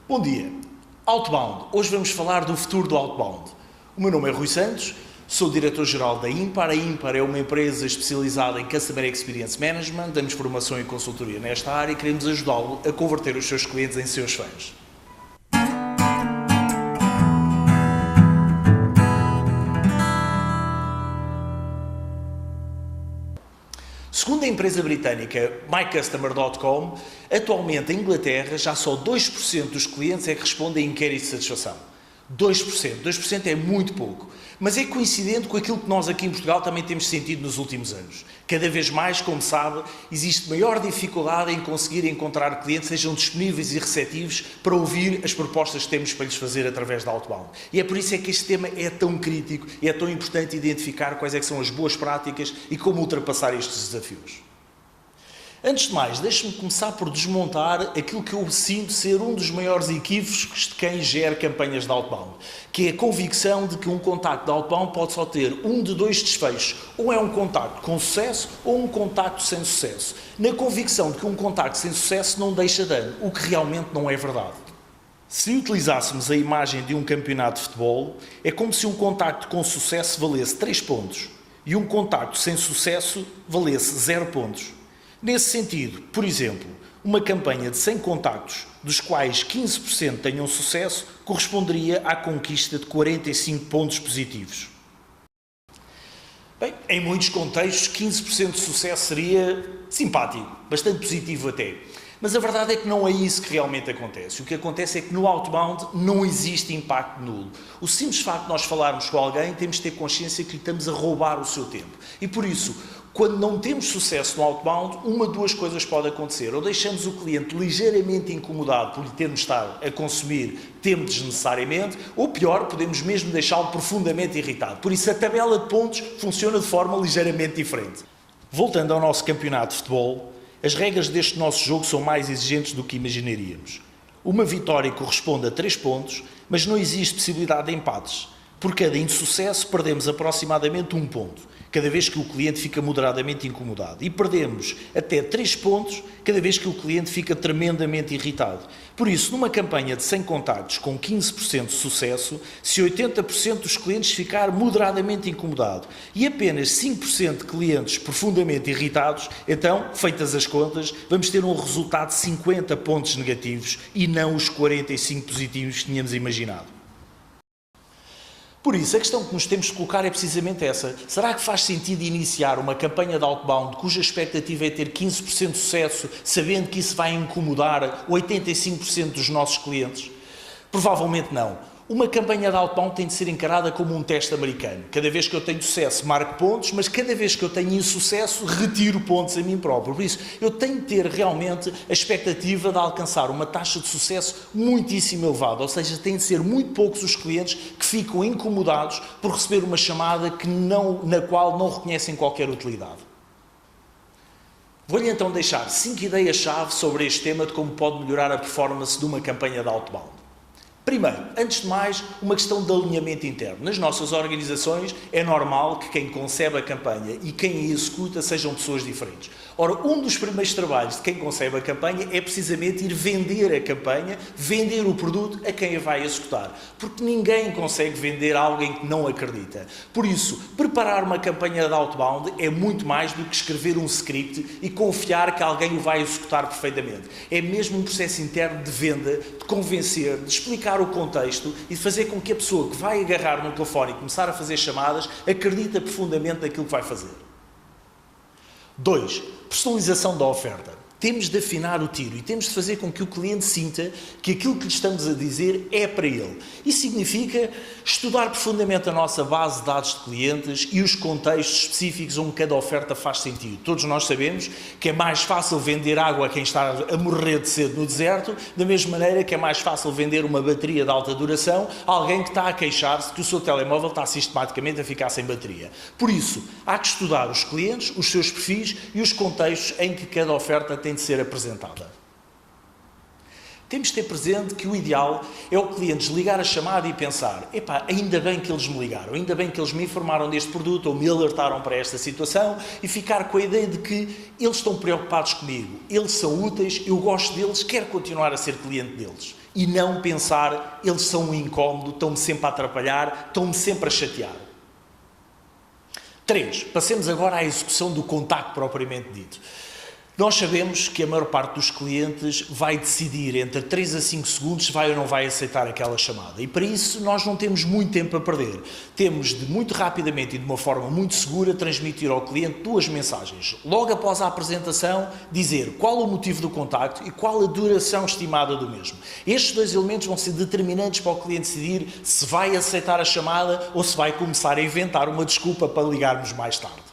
Bom dia. Outbound. Hoje vamos falar do futuro do Outbound. O meu nome é Rui Santos, sou diretor-geral da Impar. A Impar é uma empresa especializada em Customer Experience Management, damos formação e consultoria nesta área e queremos ajudá-lo a converter os seus clientes em seus fãs. Segundo a empresa britânica MyCustomer.com, atualmente em Inglaterra já só 2% dos clientes é que respondem a inquéritos de satisfação. 2%. 2% é muito pouco. Mas é coincidente com aquilo que nós aqui em Portugal também temos sentido nos últimos anos. Cada vez mais, como sabe, existe maior dificuldade em conseguir encontrar clientes que sejam disponíveis e receptivos para ouvir as propostas que temos para lhes fazer através da Outbound. E é por isso é que este tema é tão crítico e é tão importante identificar quais é que são as boas práticas e como ultrapassar estes desafios. Antes de mais, deixe-me começar por desmontar aquilo que eu sinto ser um dos maiores equívocos de quem gera campanhas de Outbound, que é a convicção de que um contacto de Outbound pode só ter um de dois desfechos, ou é um contacto com sucesso ou um contacto sem sucesso, na convicção de que um contacto sem sucesso não deixa dano, o que realmente não é verdade. Se utilizássemos a imagem de um campeonato de futebol, é como se um contacto com sucesso valesse 3 pontos e um contacto sem sucesso valesse 0 pontos. Nesse sentido, por exemplo, uma campanha de 100 contactos, dos quais 15% tenham sucesso, corresponderia à conquista de 45 pontos positivos. Bem, em muitos contextos, 15% de sucesso seria simpático, bastante positivo até. Mas a verdade é que não é isso que realmente acontece. O que acontece é que no Outbound não existe impacto nulo. O simples facto de nós falarmos com alguém, temos de ter consciência que lhe estamos a roubar o seu tempo. E por isso, quando não temos sucesso no Outbound, uma de duas coisas pode acontecer. Ou deixamos o cliente ligeiramente incomodado por lhe termos estado a consumir tempo desnecessariamente, ou pior, podemos mesmo deixá-lo profundamente irritado. Por isso, a tabela de pontos funciona de forma ligeiramente diferente. Voltando ao nosso campeonato de futebol, as regras deste nosso jogo são mais exigentes do que imaginaríamos. Uma vitória corresponde a 3 pontos, mas não existe possibilidade de empates. Por cada insucesso, perdemos aproximadamente 1 ponto, cada vez que o cliente fica moderadamente incomodado. E perdemos até 3 pontos cada vez que o cliente fica tremendamente irritado. Por isso, numa campanha de 100 contactos com 15% de sucesso, se 80% dos clientes ficar moderadamente incomodado e apenas 5% de clientes profundamente irritados, então, feitas as contas, vamos ter um resultado de 50 pontos negativos e não os 45 positivos que tínhamos imaginado. Por isso, a questão que nos temos de colocar é precisamente essa. Será que faz sentido iniciar uma campanha de Outbound cuja expectativa é ter 15% de sucesso, sabendo que isso vai incomodar 85% dos nossos clientes? Provavelmente não. Uma campanha de Outbound tem de ser encarada como um teste americano. Cada vez que eu tenho sucesso, marco pontos, mas cada vez que eu tenho insucesso, retiro pontos a mim próprio. Por isso, eu tenho de ter realmente a expectativa de alcançar uma taxa de sucesso muitíssimo elevada. Ou seja, tem de ser muito poucos os clientes que ficam incomodados por receber uma chamada na qual não reconhecem qualquer utilidade. Vou-lhe então deixar 5 ideias-chave sobre este tema de como pode melhorar a performance de uma campanha de Outbound. Primeiro, antes de mais, uma questão de alinhamento interno. Nas nossas organizações é normal que quem concebe a campanha e quem a executa sejam pessoas diferentes. Ora, um dos primeiros trabalhos de quem concebe a campanha é precisamente ir vender a campanha, vender o produto a quem a vai executar. Porque ninguém consegue vender a alguém que não acredita. Por isso, preparar uma campanha de Outbound é muito mais do que escrever um script e confiar que alguém o vai executar perfeitamente. É mesmo um processo interno de venda, de convencer, de explicar o contexto e de fazer com que a pessoa que vai agarrar no telefone e começar a fazer chamadas acredita profundamente naquilo que vai fazer. 2. Personalização da oferta. Temos de afinar o tiro e temos de fazer com que o cliente sinta que aquilo que lhe estamos a dizer é para ele. Isso significa estudar profundamente a nossa base de dados de clientes e os contextos específicos onde cada oferta faz sentido. Todos nós sabemos que é mais fácil vender água a quem está a morrer de sede no deserto, da mesma maneira que é mais fácil vender uma bateria de alta duração a alguém que está a queixar-se que o seu telemóvel está sistematicamente a ficar sem bateria. Por isso, há que estudar os clientes, os seus perfis e os contextos em que cada oferta tem de ser apresentada. Temos de ter presente que o ideal é o cliente desligar a chamada e pensar: epá, ainda bem que eles me ligaram, ainda bem que eles me informaram deste produto ou me alertaram para esta situação, e ficar com a ideia de que eles estão preocupados comigo, eles são úteis, eu gosto deles, quero continuar a ser cliente deles. E não pensar: eles são um incómodo, estão-me sempre a atrapalhar, estão-me sempre a chatear. 3. Passemos agora à execução do contacto propriamente dito. Nós sabemos que a maior parte dos clientes vai decidir entre 3 a 5 segundos se vai ou não vai aceitar aquela chamada. E para isso nós não temos muito tempo a perder. Temos de muito rapidamente e de uma forma muito segura transmitir ao cliente 2 mensagens. Logo após a apresentação, dizer qual o motivo do contacto e qual a duração estimada do mesmo. Estes 2 elementos vão ser determinantes para o cliente decidir se vai aceitar a chamada ou se vai começar a inventar uma desculpa para ligarmos mais tarde.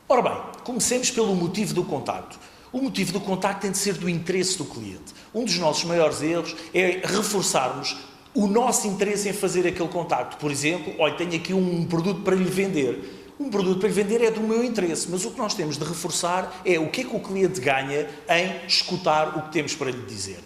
Ora bem, comecemos pelo motivo do contacto. O motivo do contacto tem de ser do interesse do cliente. Um dos nossos maiores erros é reforçarmos o nosso interesse em fazer aquele contacto. Por exemplo, olha, tenho aqui um produto para lhe vender. Um produto para lhe vender é do meu interesse, mas o que nós temos de reforçar é o que é que o cliente ganha em escutar o que temos para lhe dizer.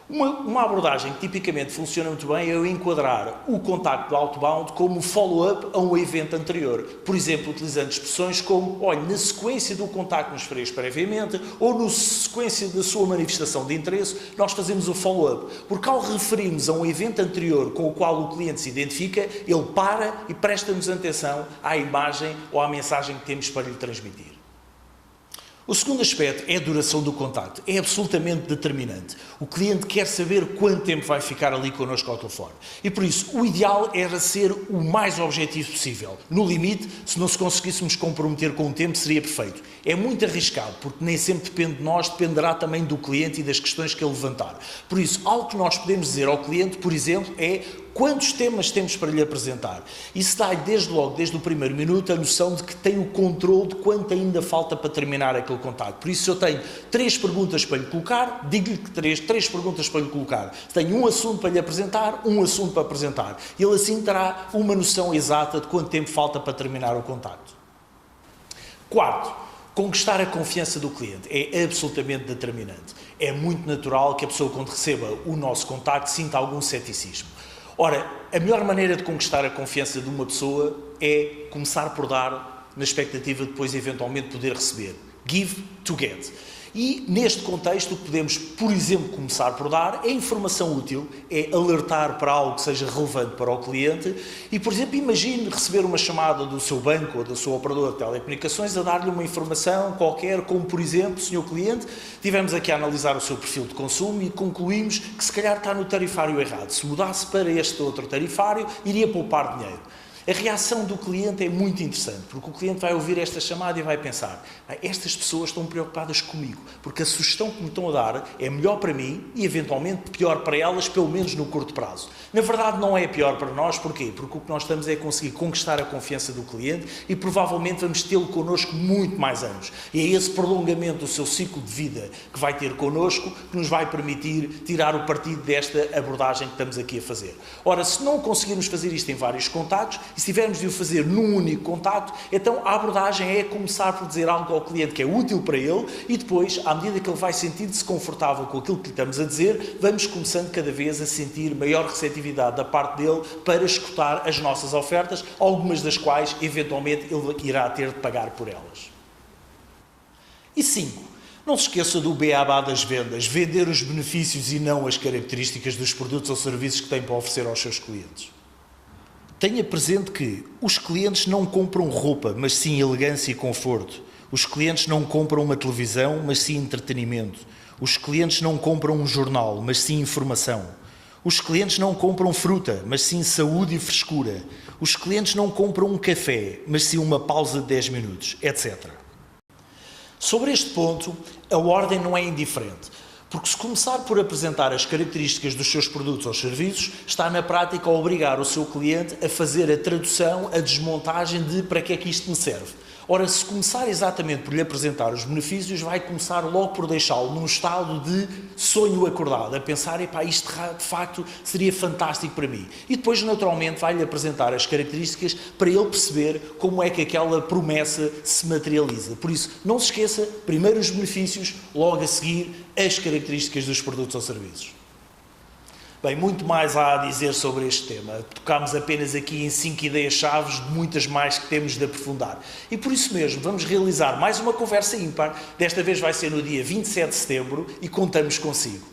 Uma abordagem que tipicamente funciona muito bem é eu enquadrar o contacto do outbound como follow-up a um evento anterior. Por exemplo, utilizando expressões como: olha, na sequência do contacto que nos fez previamente ou na sequência da sua manifestação de interesse, nós fazemos o follow-up. Porque ao referirmos a um evento anterior com o qual o cliente se identifica, ele para e presta-nos atenção à imagem ou à mensagem que temos para lhe transmitir. O segundo aspecto é a duração do contacto. É absolutamente determinante. O cliente quer saber quanto tempo vai ficar ali connosco ao telefone. E por isso, o ideal era ser o mais objetivo possível. No limite, se não se conseguíssemos comprometer com o tempo, seria perfeito. É muito arriscado, porque nem sempre depende de nós, dependerá também do cliente e das questões que ele levantar. Por isso, algo que nós podemos dizer ao cliente, por exemplo, é: quantos temas temos para lhe apresentar? Isso dá-lhe desde logo, desde o primeiro minuto, a noção de que tem o controle de quanto ainda falta para terminar aquele contacto. Por isso, se eu tenho 3 perguntas para lhe colocar, digo-lhe que 3 perguntas para lhe colocar. Se tenho um assunto para lhe apresentar, um assunto para apresentar. Ele assim terá uma noção exata de quanto tempo falta para terminar o contacto. 4. Conquistar a confiança do cliente é absolutamente determinante. É muito natural que a pessoa, quando receba o nosso contacto, sinta algum ceticismo. Ora, a melhor maneira de conquistar a confiança de uma pessoa é começar por dar, na expectativa de depois eventualmente poder receber. Give to get. E neste contexto o que podemos, por exemplo, começar por dar é informação útil, é alertar para algo que seja relevante para o cliente e, por exemplo, imagine receber uma chamada do seu banco ou da sua operadora de telecomunicações a dar-lhe uma informação qualquer, como, por exemplo: senhor cliente, tivemos aqui a analisar o seu perfil de consumo e concluímos que se calhar está no tarifário errado. Se mudasse para este outro tarifário, iria poupar dinheiro. A reação do cliente é muito interessante, porque o cliente vai ouvir esta chamada e vai pensar: estas pessoas estão preocupadas comigo, porque a sugestão que me estão a dar é melhor para mim e eventualmente pior para elas, pelo menos no curto prazo. Na verdade não é pior para nós, porquê? Porque o que nós estamos é conseguir conquistar a confiança do cliente e provavelmente vamos tê-lo connosco muito mais anos. E é esse prolongamento do seu ciclo de vida que vai ter connosco que nos vai permitir tirar o partido desta abordagem que estamos aqui a fazer. Ora, se não conseguirmos fazer isto em vários contactos, e se tivermos de o fazer num único contacto, então a abordagem é começar por dizer algo ao cliente que é útil para ele e depois, à medida que ele vai sentir-se confortável com aquilo que lhe estamos a dizer, vamos começando cada vez a sentir maior receptividade da parte dele para escutar as nossas ofertas, algumas das quais, eventualmente, ele irá ter de pagar por elas. E 5. Não se esqueça do beabá das vendas, vender os benefícios e não as características dos produtos ou serviços que tem para oferecer aos seus clientes. Tenha presente que os clientes não compram roupa, mas sim elegância e conforto. Os clientes não compram uma televisão, mas sim entretenimento. Os clientes não compram um jornal, mas sim informação. Os clientes não compram fruta, mas sim saúde e frescura. Os clientes não compram um café, mas sim uma pausa de 10 minutos, etc. Sobre este ponto, a ordem não é indiferente. Porque se começar por apresentar as características dos seus produtos ou serviços, está na prática a obrigar o seu cliente a fazer a tradução, a desmontagem de para que é que isto me serve. Ora, se começar exatamente por lhe apresentar os benefícios, vai começar logo por deixá-lo num estado de sonho acordado, a pensar, epá, isto de facto seria fantástico para mim. E depois, naturalmente, vai-lhe apresentar as características para ele perceber como é que aquela promessa se materializa. Por isso, não se esqueça, primeiro os benefícios, logo a seguir as características dos produtos ou serviços. Bem, muito mais há a dizer sobre este tema. Tocámos apenas aqui em 5 ideias-chave de muitas mais que temos de aprofundar. E por isso mesmo, vamos realizar mais uma conversa ímpar. Desta vez vai ser no dia 27 de setembro e contamos consigo.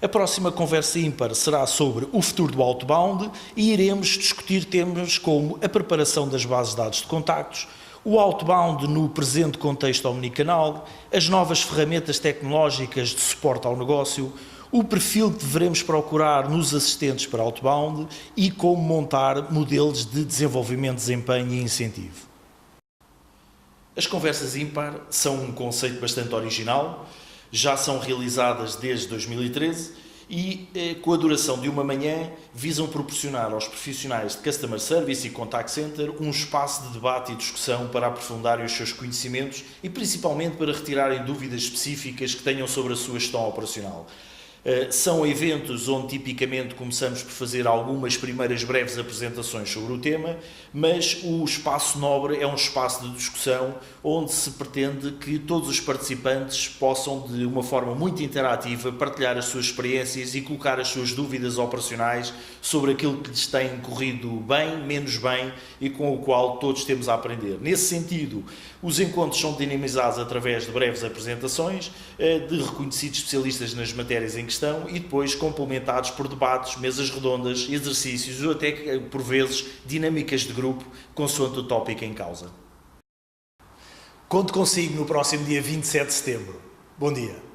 A próxima conversa ímpar será sobre o futuro do outbound e iremos discutir temas como a preparação das bases de dados de contactos, o outbound no presente contexto omnicanal, as novas ferramentas tecnológicas de suporte ao negócio, o perfil que devemos procurar nos assistentes para outbound e como montar modelos de desenvolvimento, desempenho e incentivo. As conversas ímpar são um conceito bastante original, já são realizadas desde 2013 e, com a duração de uma manhã, visam proporcionar aos profissionais de Customer Service e Contact Center um espaço de debate e discussão para aprofundarem os seus conhecimentos e principalmente para retirarem dúvidas específicas que tenham sobre a sua gestão operacional. São eventos onde tipicamente começamos por fazer algumas primeiras breves apresentações sobre o tema, mas o espaço nobre é um espaço de discussão onde se pretende que todos os participantes possam, de uma forma muito interativa, partilhar as suas experiências e colocar as suas dúvidas operacionais sobre aquilo que lhes tem corrido bem, menos bem e com o qual todos temos a aprender. Nesse sentido, os encontros são dinamizados através de breves apresentações de reconhecidos especialistas nas matérias em questão e depois complementados por debates, mesas redondas, exercícios ou até, por vezes, dinâmicas de grupo, consoante o tópico em causa. Conto consigo no próximo dia 27 de setembro. Bom dia.